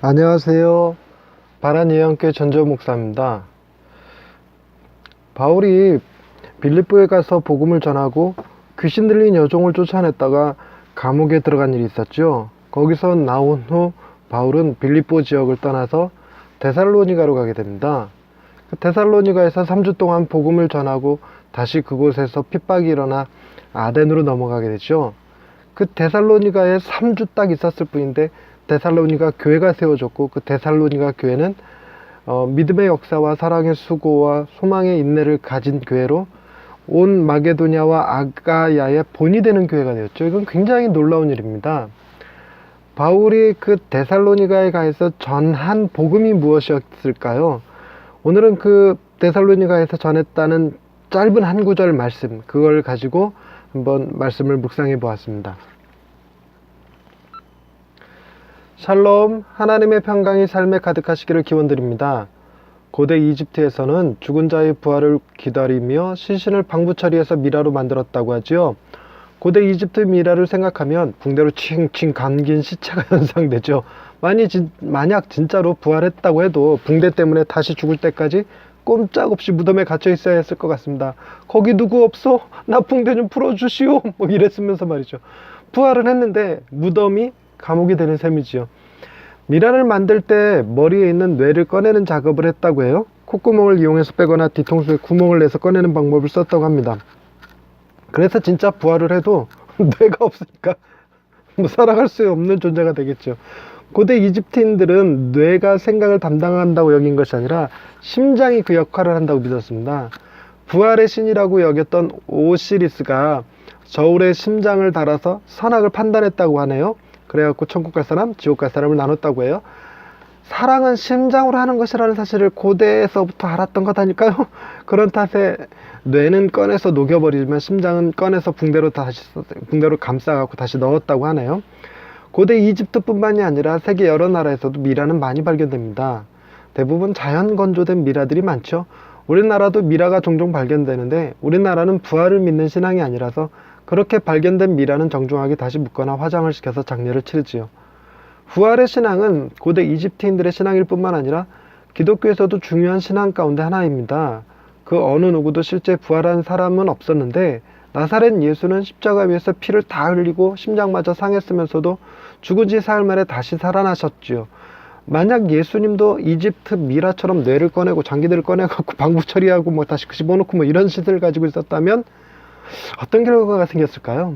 안녕하세요. 바란예언교회 전조 목사입니다. 바울이 빌립보에 가서 복음을 전하고 귀신 들린 여종을 쫓아냈다가 감옥에 들어간 일이 있었죠. 거기서 나온 후 바울은 빌립보 지역을 떠나서 데살로니가로 가게 됩니다. 데살로니가에서 3주 동안 복음을 전하고 다시 그곳에서 핍박이 일어나 아덴으로 넘어가게 되죠. 그 데살로니가에 3주 딱 있었을 뿐인데 데살로니가 교회가 세워졌고, 그 데살로니가 교회는 믿음의 역사와 사랑의 수고와 소망의 인내를 가진 교회로 온 마게도냐와 아가야의 본이 되는 교회가 되었죠. 이건 굉장히 놀라운 일입니다. 바울이 그 데살로니가에 가서 전한 복음이 무엇이었을까요? 오늘은 그 데살로니가에서 전했다는 짧은 한 구절 말씀, 그걸 가지고 한번 말씀을 묵상해 보았습니다. 샬롬, 하나님의 평강이 삶에 가득하시기를 기원드립니다. 고대 이집트에서는 죽은 자의 부활을 기다리며 시신을 방부 처리해서 미라로 만들었다고 하지요. 고대 이집트 미라를 생각하면 붕대로 칭칭 감긴 시체가 연상되죠. 만약 진짜로 부활했다고 해도 붕대 때문에 다시 죽을 때까지 꼼짝없이 무덤에 갇혀 있어야 했을 것 같습니다. 거기 누구 없어? 나 붕대 좀 풀어주시오. 뭐 이랬으면서 말이죠. 부활은 했는데 무덤이 감옥이 되는 셈이지요. 미라를 만들 때 머리에 있는 뇌를 꺼내는 작업을 했다고 해요. 콧구멍을 이용해서 빼거나 뒤통수에 구멍을 내서 꺼내는 방법을 썼다고 합니다. 그래서 진짜 부활을 해도 뇌가 없으니까 뭐 살아갈 수 없는 존재가 되겠죠. 고대 이집트인들은 뇌가 생각을 담당한다고 여긴 것이 아니라 심장이 그 역할을 한다고 믿었습니다. 부활의 신이라고 여겼던 오시리스가 저울에 심장을 달아서 선악을 판단했다고 하네요. 그래갖고 천국 갈 사람, 지옥 갈 사람을 나눴다고 해요. 사랑은 심장으로 하는 것이라는 사실을 고대에서부터 알았던 것 아닐까요? 그런 탓에 뇌는 꺼내서 녹여버리지만 심장은 꺼내서 붕대로 감싸갖고 다시 넣었다고 하네요. 고대 이집트뿐만이 아니라 세계 여러 나라에서도 미라는 많이 발견됩니다. 대부분 자연 건조된 미라들이 많죠. 우리나라도 미라가 종종 발견되는데 우리나라는 부활을 믿는 신앙이 아니라서 그렇게 발견된 미라는 정중하게 다시 묶거나 화장을 시켜서 장례를 치르지요. 부활의 신앙은 고대 이집트인들의 신앙일 뿐만 아니라 기독교에서도 중요한 신앙 가운데 하나입니다. 그 어느 누구도 실제 부활한 사람은 없었는데 나사렛 예수는 십자가 위에서 피를 다 흘리고 심장마저 상했으면서도 죽은 지 사흘 만에 다시 살아나셨지요. 만약 예수님도 이집트 미라처럼 뇌를 꺼내고 장기들을 꺼내갖고 방부 처리하고 뭐 다시 집어넣고 뭐 이런 시대를 가지고 있었다면 어떤 결과가 생겼을까요?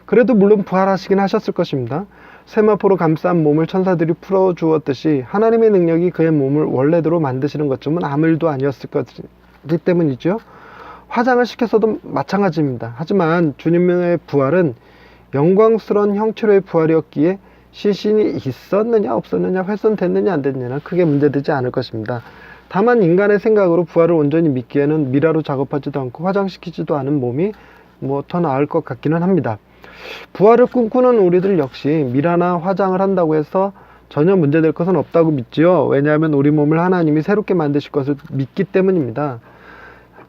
그래도 물론 부활하시긴 하셨을 것입니다. 세마포로 감싼 몸을 천사들이 풀어주었듯이 하나님의 능력이 그의 몸을 원래대로 만드시는 것쯤은 아무 일도 아니었을 것이기 때문이죠. 화장을 시켜서도 마찬가지입니다. 하지만 주님의 부활은 영광스러운 형체로의 부활이었기에 시신이 있었느냐 없었느냐 훼손됐느냐 안 됐느냐는 크게 문제되지 않을 것입니다. 다만 인간의 생각으로 부활을 온전히 믿기에는 미라로 작업하지도 않고 화장시키지도 않은 몸이 뭐 더 나을 것 같기는 합니다. 부활을 꿈꾸는 우리들 역시 미라나 화장을 한다고 해서 전혀 문제될 것은 없다고 믿지요. 왜냐하면 우리 몸을 하나님이 새롭게 만드실 것을 믿기 때문입니다.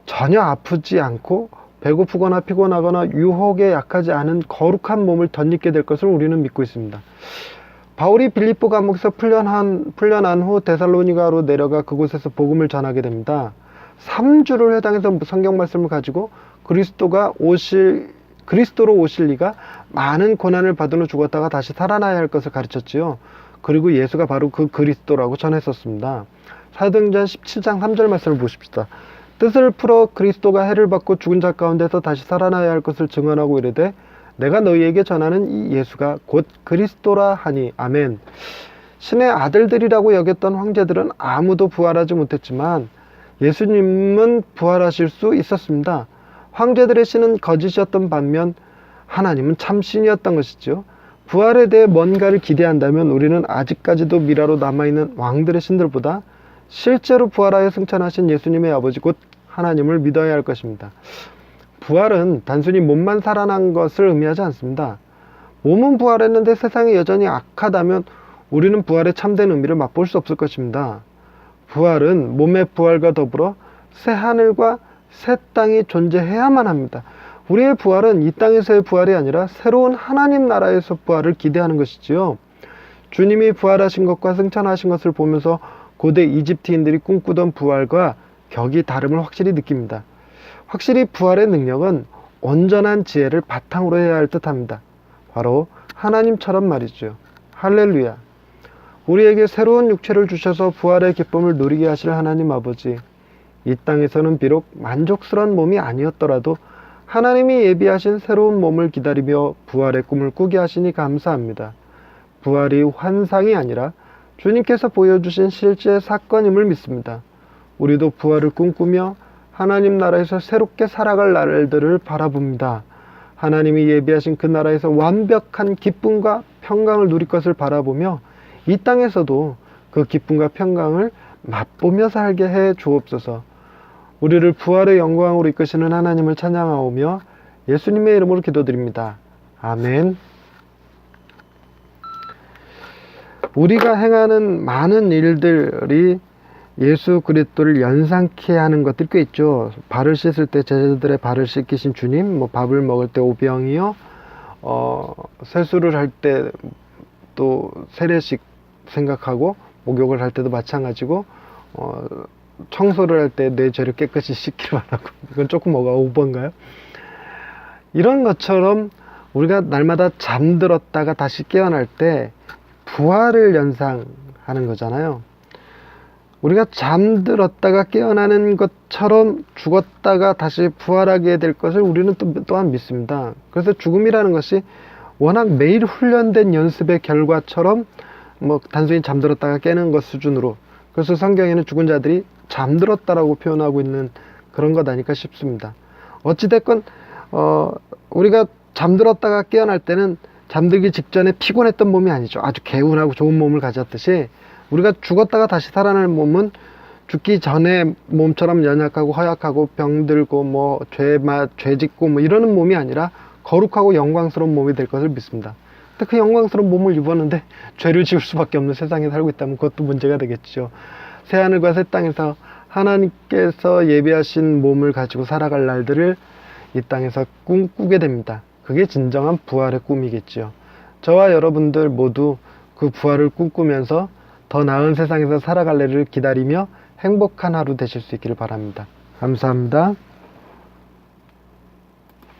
전혀 아프지 않고 배고프거나 피곤하거나 유혹에 약하지 않은 거룩한 몸을 덧입게 될 것을 우리는 믿고 있습니다. 바울이 빌립보 감옥에서 풀려난 후 데살로니가로 내려가 그곳에서 복음을 전하게 됩니다. 3주를 회당에서 성경 말씀을 가지고 그리스도로 오실 리가 많은 고난을 받은 후 죽었다가 다시 살아나야 할 것을 가르쳤지요. 그리고 예수가 바로 그 그리스도라고 전했었습니다. 사도행전 17장 3절 말씀을 보십시다. 뜻을 풀어 그리스도가 해를 받고 죽은 자 가운데서 다시 살아나야 할 것을 증언하고 이르되 내가 너희에게 전하는 이 예수가 곧 그리스도라 하니 아멘. 신의 아들들이라고 여겼던 황제들은 아무도 부활하지 못했지만 예수님은 부활하실 수 있었습니다. 황제들의 신은 거짓이었던 반면 하나님은 참 신이었던 것이죠. 부활에 대해 뭔가를 기대한다면 우리는 아직까지도 미라로 남아있는 왕들의 신들보다 실제로 부활하여 승천하신 예수님의 아버지 곧 하나님을 믿어야 할 것입니다. 부활은 단순히 몸만 살아난 것을 의미하지 않습니다. 몸은 부활했는데 세상이 여전히 악하다면 우리는 부활의 참된 의미를 맛볼 수 없을 것입니다. 부활은 몸의 부활과 더불어 새 하늘과 새 땅이 존재해야만 합니다. 우리의 부활은 이 땅에서의 부활이 아니라 새로운 하나님 나라에서 부활을 기대하는 것이지요. 주님이 부활하신 것과 승천하신 것을 보면서 고대 이집트인들이 꿈꾸던 부활과 격이 다름을 확실히 느낍니다. 확실히 부활의 능력은 온전한 지혜를 바탕으로 해야 할 듯합니다. 바로 하나님처럼 말이죠. 할렐루야. 우리에게 새로운 육체를 주셔서 부활의 기쁨을 누리게 하실 하나님 아버지, 이 땅에서는 비록 만족스러운 몸이 아니었더라도 하나님이 예비하신 새로운 몸을 기다리며 부활의 꿈을 꾸게 하시니 감사합니다. 부활이 환상이 아니라 주님께서 보여주신 실제 사건임을 믿습니다. 우리도 부활을 꿈꾸며 하나님 나라에서 새롭게 살아갈 날들을 바라봅니다. 하나님이 예비하신 그 나라에서 완벽한 기쁨과 평강을 누릴 것을 바라보며 이 땅에서도 그 기쁨과 평강을 맛보며 살게 해 주옵소서. 우리를 부활의 영광으로 이끄시는 하나님을 찬양하오며 예수님의 이름으로 기도드립니다. 아멘. 우리가 행하는 많은 일들이 예수 그리스도를 연상케 하는 것들이 꽤 있죠. 발을 씻을 때 제자들의 발을 씻기신 주님, 밥을 먹을 때 오병이요, 세수를 할 때 또 세례식 생각하고, 목욕을 할 때도 마찬가지고, 청소를 할 때 내 죄를 깨끗이 씻기를 바라고. 이건 조금 오버인가요? 이런 것처럼 우리가 날마다 잠들었다가 다시 깨어날 때 부활을 연상하는 거잖아요. 우리가 잠들었다가 깨어나는 것처럼 죽었다가 다시 부활하게 될 것을 우리는 또한 믿습니다. 그래서 죽음이라는 것이 워낙 매일 훈련된 연습의 결과처럼 단순히 잠들었다가 깨는 것 수준으로, 그래서 성경에는 죽은 자들이 잠들었다라고 표현하고 있는 그런 것 아닐까 싶습니다. 어찌됐건 우리가 잠들었다가 깨어날 때는 잠들기 직전에 피곤했던 몸이 아니죠. 아주 개운하고 좋은 몸을 가졌듯이 우리가 죽었다가 다시 살아날 몸은 죽기 전에 몸처럼 연약하고 허약하고 병들고 죄 짓고 이러는 몸이 아니라 거룩하고 영광스러운 몸이 될 것을 믿습니다. 근데 그 영광스러운 몸을 입었는데 죄를 지을 수밖에 없는 세상에 살고 있다면 그것도 문제가 되겠죠. 새하늘과 새 땅에서 하나님께서 예비하신 몸을 가지고 살아갈 날들을 이 땅에서 꿈꾸게 됩니다. 그게 진정한 부활의 꿈이겠죠. 저와 여러분들 모두 그 부활을 꿈꾸면서 더 나은 세상에서 살아갈 날을 기다리며 행복한 하루 되실 수 있기를 바랍니다. 감사합니다.